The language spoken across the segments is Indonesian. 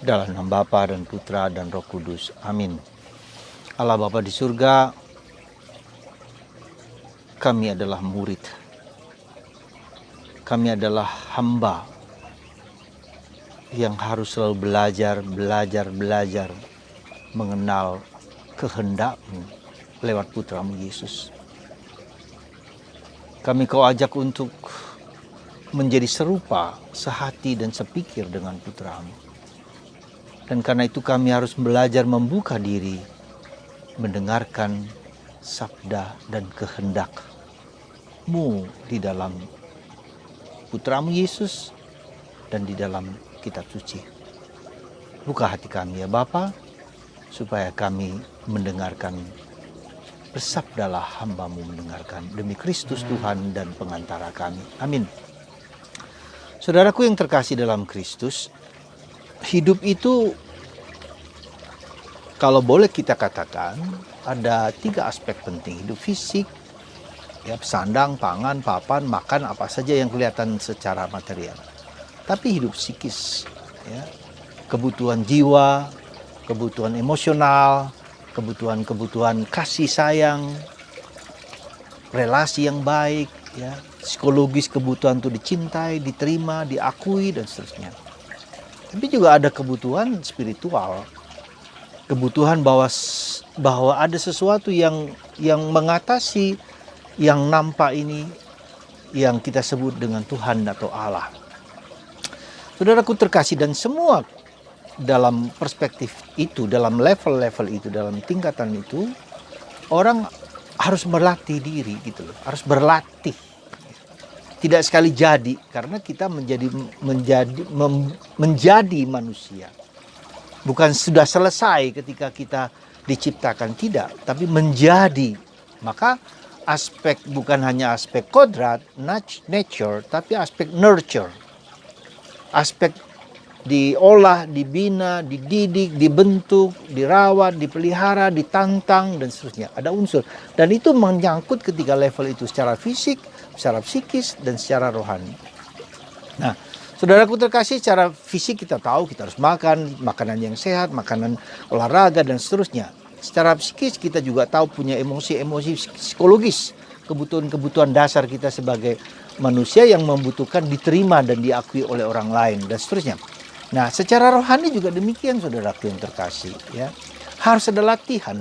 Dalam nama Bapa dan Putra dan Roh Kudus. Amin. Allah Bapa di surga, kami adalah murid. Kami adalah hamba yang harus selalu belajar mengenal kehendak-Mu lewat Putra-Mu Yesus. Kami Kau ajak untuk menjadi serupa, sehati dan sepikir dengan Putra-Mu. Dan karena itu kami harus belajar membuka diri, mendengarkan sabda dan kehendak-Mu di dalam Putra-Mu Yesus dan di dalam kitab suci. Buka hati kami ya Bapa, supaya kami mendengarkan. Bersabdalah hamba-Mu mendengarkan, demi Kristus Tuhan dan pengantara kami. Amin. Saudaraku yang terkasih dalam Kristus, hidup itu kalau boleh kita katakan ada 3 aspek penting. Hidup fisik, ya, sandang, pangan, papan, makan, apa saja yang kelihatan secara material. Tapi hidup psikis, ya, kebutuhan jiwa, kebutuhan emosional, kebutuhan kasih sayang, relasi yang baik, ya, psikologis, kebutuhan untuk dicintai, diterima, diakui dan seterusnya. Tapi juga ada kebutuhan spiritual, kebutuhan bahwa ada sesuatu yang mengatasi yang nampak ini, yang kita sebut dengan Tuhan atau Allah. Saudaraku terkasih, dan semua dalam perspektif itu, dalam level-level itu, dalam tingkatan itu, orang harus berlatih diri gitu loh, harus berlatih. Tidak sekali jadi, karena kita menjadi manusia. Bukan sudah selesai ketika kita diciptakan, tidak, tapi menjadi. Maka aspek bukan hanya aspek kodrat, nature, tapi aspek nurture. Aspek diolah, dibina, dididik, dibentuk, dirawat, dipelihara, ditantang, dan seterusnya. Ada unsur. Dan itu menyangkut ketika level itu secara fisik, secara psikis, dan secara rohani. Nah, saudaraku terkasih, secara fisik kita tahu kita harus makan, makanan yang sehat, makanan olahraga, dan seterusnya. Secara psikis kita juga tahu punya emosi-emosi psikologis, kebutuhan-kebutuhan dasar kita sebagai manusia yang membutuhkan diterima dan diakui oleh orang lain, dan seterusnya. Nah, secara rohani juga demikian saudaraku yang terkasih, ya. Harus ada latihan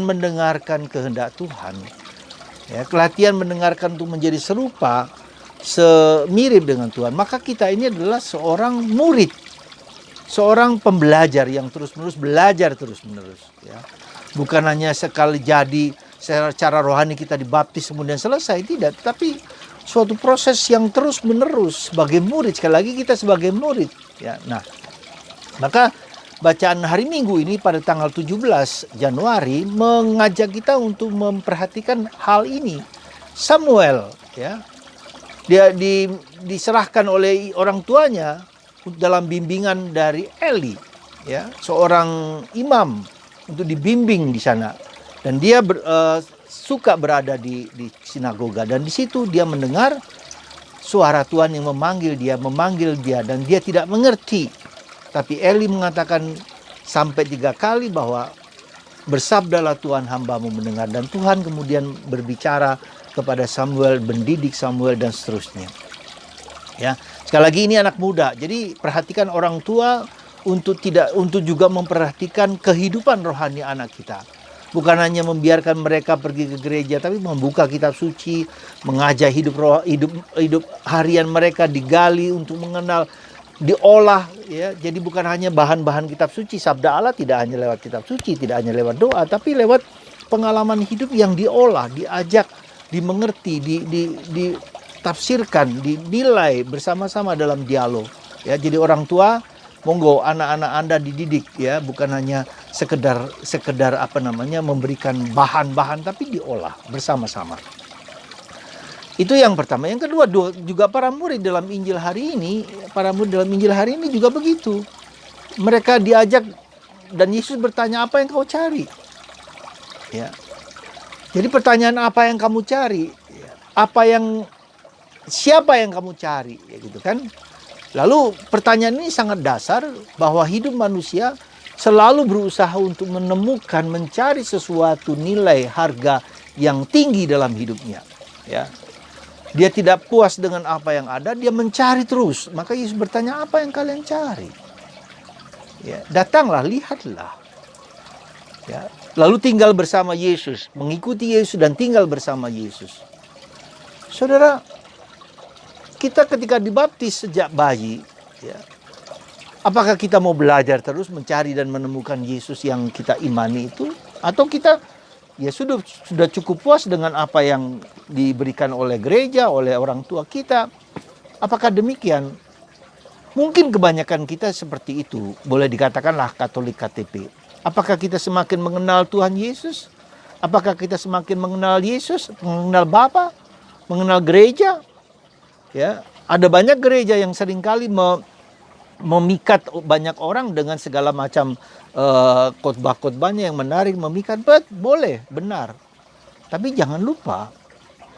mendengarkan kehendak Tuhan. Ya, latihan mendengarkan untuk menjadi serupa, semirip dengan Tuhan. Maka kita ini adalah seorang murid, seorang pembelajar yang terus-menerus belajar terus-menerus, ya. Bukan hanya sekali jadi secara rohani kita dibaptis kemudian selesai, tidak, tapi suatu proses yang terus-menerus sebagai murid. Sekali lagi kita sebagai murid, ya. Nah, maka bacaan hari Minggu ini pada tanggal 17 Januari mengajak kita untuk memperhatikan hal ini. Samuel, ya, dia diserahkan oleh orang tuanya dalam bimbingan dari Eli, ya, seorang imam, untuk dibimbing di sana. Dan dia suka berada di sinagoga, dan di situ dia mendengar suara Tuhan yang memanggil dia, dan dia tidak mengerti. Tapi Eli mengatakan sampai 3 kali bahwa bersabdalah Tuhan, hamba-Mu mendengar. Dan Tuhan kemudian berbicara kepada Samuel, mendidik Samuel, dan seterusnya. Ya, sekali lagi ini anak muda. Jadi perhatikan orang tua untuk juga memperhatikan kehidupan rohani anak kita. Bukan hanya membiarkan mereka pergi ke gereja, tapi membuka kitab suci, mengajak hidup harian mereka digali untuk mengenal, diolah, ya. Jadi bukan hanya bahan-bahan kitab suci, sabda Allah tidak hanya lewat kitab suci, tidak hanya lewat doa, tapi lewat pengalaman hidup yang diolah, diajak, dimengerti, ditafsirkan, dinilai bersama-sama dalam dialog. Ya, jadi orang tua, monggo anak-anak Anda dididik, ya, bukan hanya sekedar memberikan bahan-bahan, tapi diolah bersama-sama. Itu yang pertama. Yang kedua, juga para murid dalam Injil hari ini juga begitu. Mereka diajak, dan Yesus bertanya, apa yang kau cari? Ya. Jadi pertanyaan apa yang kamu cari? Siapa yang kamu cari? Ya, gitu kan? Lalu pertanyaan ini sangat dasar bahwa hidup manusia selalu berusaha untuk menemukan, mencari sesuatu nilai harga yang tinggi dalam hidupnya. Ya, dia tidak puas dengan apa yang ada, dia mencari terus. Maka Yesus bertanya, apa yang kalian cari? Ya, datanglah, lihatlah. Ya, lalu tinggal bersama Yesus, mengikuti Yesus dan tinggal bersama Yesus. Saudara, kita ketika dibaptis sejak bayi, ya, apakah kita mau belajar terus mencari dan menemukan Yesus yang kita imani itu? Atau kita ya sudah cukup puas dengan apa yang diberikan oleh gereja, oleh orang tua kita? Apakah demikian? Mungkin kebanyakan kita seperti itu, boleh dikatakanlah Katolik KTP. Apakah kita semakin mengenal Tuhan Yesus? Apakah kita semakin mengenal Yesus, mengenal Bapa, mengenal gereja? Ya, ada banyak gereja yang seringkali memikat banyak orang dengan segala macam khotbah-khotbahnya yang menarik, memikat. Boleh, benar. Tapi jangan lupa,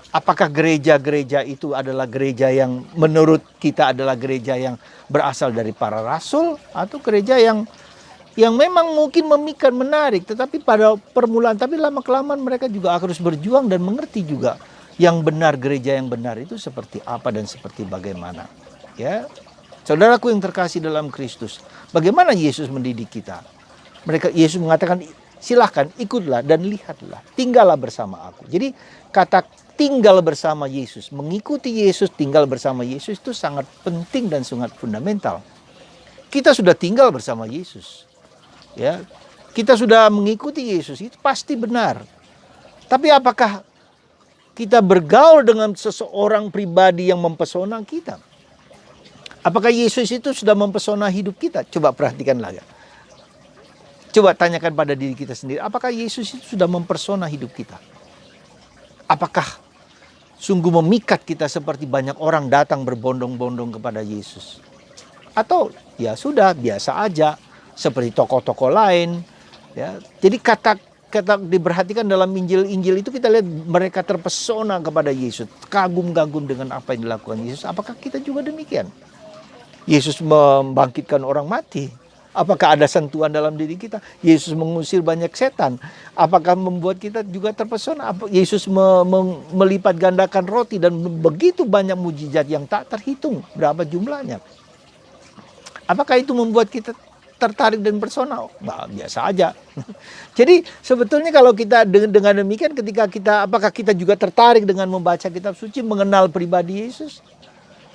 apakah gereja-gereja itu adalah gereja yang menurut kita adalah gereja yang berasal dari para rasul, atau gereja yang memang mungkin memikat, menarik, tetapi pada permulaan, tapi lama-kelamaan mereka juga harus berjuang dan mengerti juga yang benar, gereja yang benar itu seperti apa dan seperti bagaimana. Ya, saudaraku yang terkasih dalam Kristus, bagaimana Yesus mendidik kita? Yesus mengatakan, silahkan ikutlah dan lihatlah, tinggallah bersama aku. Jadi kata tinggal bersama Yesus, mengikuti Yesus, tinggal bersama Yesus itu sangat penting dan sangat fundamental. Kita sudah tinggal bersama Yesus. Ya, kita sudah mengikuti Yesus, itu pasti benar. Tapi apakah kita bergaul dengan seseorang pribadi yang mempesona kita? Apakah Yesus itu sudah mempesona hidup kita? Coba perhatikanlah ya. Coba tanyakan pada diri kita sendiri, apakah Yesus itu sudah mempesona hidup kita? Apakah sungguh memikat kita seperti banyak orang datang berbondong-bondong kepada Yesus? Atau ya sudah, biasa aja, seperti tokoh-tokoh lain. Ya, jadi kata diperhatikan dalam Injil itu kita lihat mereka terpesona kepada Yesus, kagum-kagum dengan apa yang dilakukan Yesus. Apakah kita juga demikian? Yesus membangkitkan orang mati. Apakah ada sentuhan dalam diri kita? Yesus mengusir banyak setan. Apakah membuat kita juga terpesona? Yesus melipat gandakan roti dan begitu banyak mujizat yang tak terhitung berapa jumlahnya. Apakah itu membuat kita tertarik dan bersona? Nah, biasa aja. Jadi sebetulnya kalau kita dengan demikian, apakah kita juga tertarik dengan membaca kitab suci, mengenal pribadi Yesus?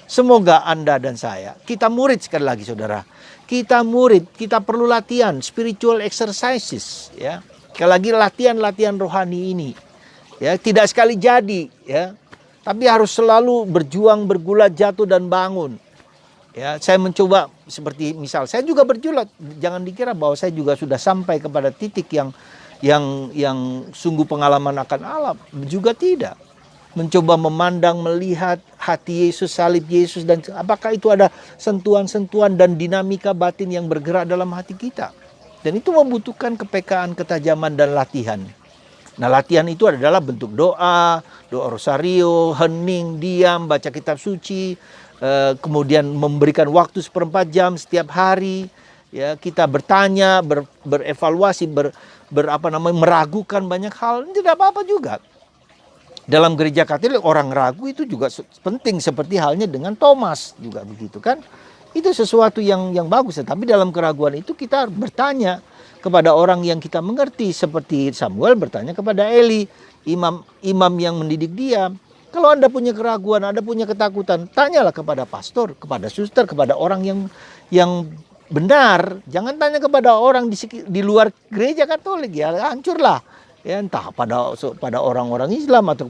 Semoga Anda dan saya, kita murid sekali lagi saudara. Kita murid, kita perlu latihan, spiritual exercises. Ya. Sekali lagi latihan rohani ini. Ya, tidak sekali jadi. Ya. Tapi harus selalu berjuang, bergulat, jatuh dan bangun. Ya, saya mencoba seperti misal saya juga berjulat. Jangan dikira bahwa saya juga sudah sampai kepada titik yang sungguh pengalaman akan Allah. Juga tidak. Mencoba memandang, melihat hati Yesus, salib Yesus, dan apakah itu ada sentuhan-sentuhan dan dinamika batin yang bergerak dalam hati kita. Dan itu membutuhkan kepekaan, ketajaman, dan latihan. Nah, latihan itu adalah bentuk doa rosario, hening, diam, baca kitab suci, kemudian memberikan waktu 1/4 jam setiap hari. Ya, kita bertanya, berevaluasi, meragukan banyak hal. Tidak apa-apa juga. Dalam gereja Katolik orang ragu itu juga penting, seperti halnya dengan Thomas juga begitu kan. Itu sesuatu yang bagus. Tapi dalam keraguan itu kita bertanya kepada orang yang kita mengerti, seperti Samuel bertanya kepada Eli, imam yang mendidik dia. Kalau Anda punya keraguan, Anda punya ketakutan, tanyalah kepada pastor, kepada suster, kepada orang yang benar. Jangan tanya kepada orang di luar gereja Katolik, ya hancurlah. Ya, entah pada orang-orang Islam atau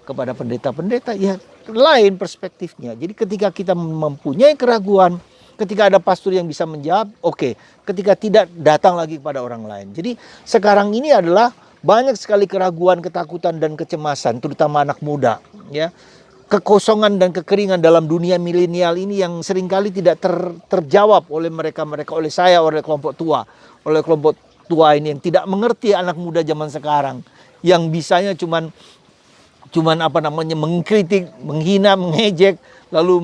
kepada pendeta-pendeta, ya lain perspektifnya. Jadi ketika kita mempunyai keraguan, ketika ada pastor yang bisa menjawab, oke. Ketika tidak, datang lagi kepada orang lain. Jadi sekarang ini adalah banyak sekali keraguan, ketakutan dan kecemasan, terutama anak muda. Ya, kekosongan dan kekeringan dalam dunia milenial ini yang seringkali tidak terjawab oleh mereka, oleh saya, oleh kelompok tua ini yang tidak mengerti anak muda zaman sekarang, yang bisanya cuman mengkritik, menghina, mengejek, lalu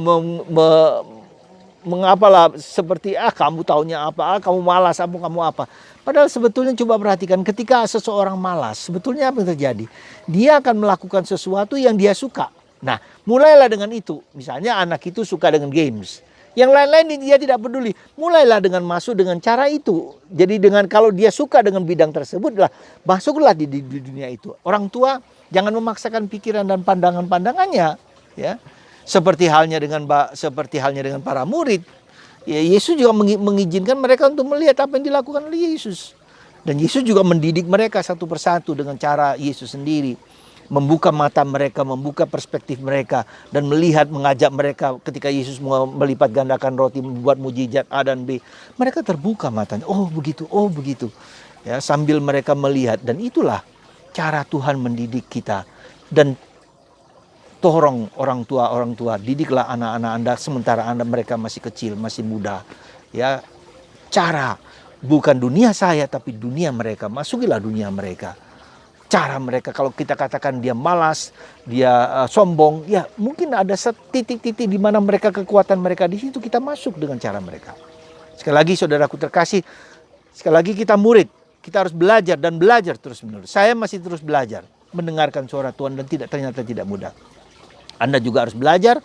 mengapalah seperti kamu taunya apa, kamu malas, kamu apa. Padahal sebetulnya coba perhatikan, ketika seseorang malas, sebetulnya apa yang terjadi? Dia akan melakukan sesuatu yang dia suka. Nah, mulailah dengan itu. Misalnya anak itu suka dengan games. Yang lain-lain dia tidak peduli. Mulailah dengan masuk dengan cara itu. Jadi dengan kalau dia suka dengan bidang tersebut, masuklah di dunia itu. Orang tua jangan memaksakan pikiran dan pandangannya, ya. Seperti halnya dengan para murid. Ya, Yesus juga mengizinkan mereka untuk melihat apa yang dilakukan oleh Yesus. Dan Yesus juga mendidik mereka satu persatu dengan cara Yesus sendiri. Membuka mata mereka, membuka perspektif mereka, dan mengajak mereka ketika Yesus melipat gandakan roti, membuat mujizat A dan B. Mereka terbuka matanya, oh begitu. Ya, sambil mereka melihat, dan itulah cara Tuhan mendidik kita. Dan tolong orang tua, didiklah anak-anak Anda sementara mereka masih kecil, masih muda. Ya, cara bukan dunia saya, tapi dunia mereka. Masukilah dunia mereka. Cara mereka, kalau kita katakan dia malas, dia sombong, ya mungkin ada titik-titik di mana kekuatan mereka di situ, kita masuk dengan cara mereka. Sekali lagi saudaraku terkasih, sekali lagi kita murid, kita harus belajar dan belajar terus-menerus. Saya masih terus belajar mendengarkan suara Tuhan dan ternyata tidak mudah. Anda juga harus belajar,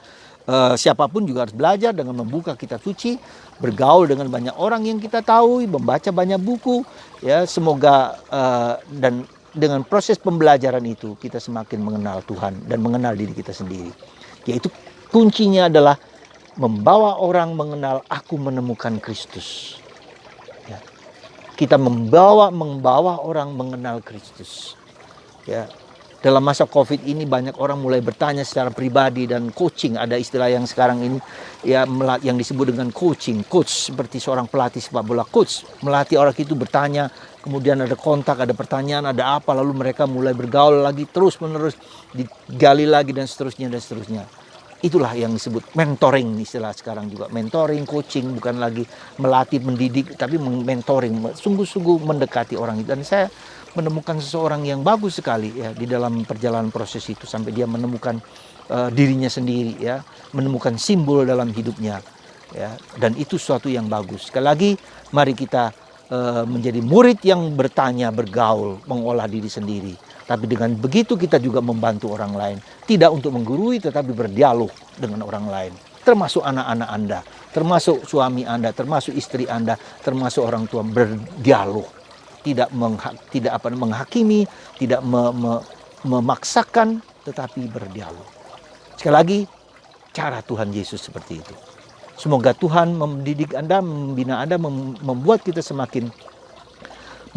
siapapun juga harus belajar dengan membuka kitab suci, bergaul dengan banyak orang yang kita tahu, membaca banyak buku, ya semoga dan dengan proses pembelajaran itu kita semakin mengenal Tuhan dan mengenal diri kita sendiri. Yaitu kuncinya adalah membawa orang mengenal aku menemukan Kristus. Ya. Kita membawa orang mengenal Kristus. Ya. Dalam masa COVID ini banyak orang mulai bertanya secara pribadi dan coaching. Ada istilah yang sekarang ini ya yang disebut dengan coaching. Coach seperti seorang pelatih sepak bola. Coach melatih orang itu bertanya. Kemudian ada kontak, ada pertanyaan, ada apa. Lalu mereka mulai bergaul lagi terus menerus. Digali lagi dan seterusnya. Itulah yang disebut mentoring istilah sekarang juga. Mentoring, coaching bukan lagi melatih, mendidik. Tapi mentoring. Sungguh-sungguh mendekati orang itu. Dan saya menemukan seseorang yang bagus sekali ya di dalam perjalanan proses itu sampai dia menemukan dirinya sendiri ya, menemukan simbol dalam hidupnya ya, dan itu sesuatu yang bagus. Sekali lagi mari kita menjadi murid yang bertanya, bergaul, mengolah diri sendiri. Tapi dengan begitu kita juga membantu orang lain, tidak untuk menggurui tetapi berdialog dengan orang lain, termasuk anak-anak Anda, termasuk suami Anda, termasuk istri Anda, termasuk orang tua, berdialog. Tidak menghakimi, tidak memaksakan, tetapi berdialog. Sekali lagi, cara Tuhan Yesus seperti itu. Semoga Tuhan mendidik Anda, membina Anda, membuat kita semakin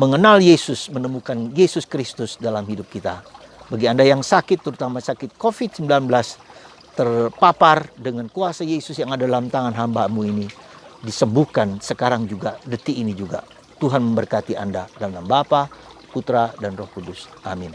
mengenal Yesus, menemukan Yesus Kristus dalam hidup kita. Bagi Anda yang sakit, terutama sakit COVID-19, terpapar dengan kuasa Yesus yang ada dalam tangan hamba-Mu ini, disembuhkan sekarang juga, detik ini juga. Tuhan memberkati Anda dalam nama Bapa, Putra, dan Roh Kudus. Amin.